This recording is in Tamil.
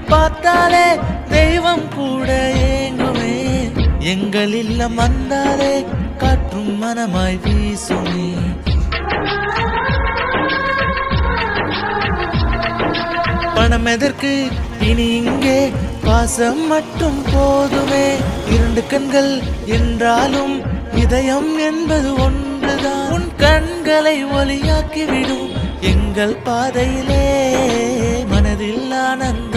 பார்த்தாலே தெய்வம் கூட ஏங்குமே. எங்கள் இல்லம் வந்தாலே காற்றும் மனமாய் வீசுமே. பணம் எதற்கு இனி இங்கே, பாசம் மட்டும் போதுமே. இரண்டு கண்கள் என்றாலும் இதயம் என்பது ஒன்றுதான். உன் கண்களை ஒளியாக்கிவிடும் எங்கள் பாதையிலே மனதில் ஆனந்தம்.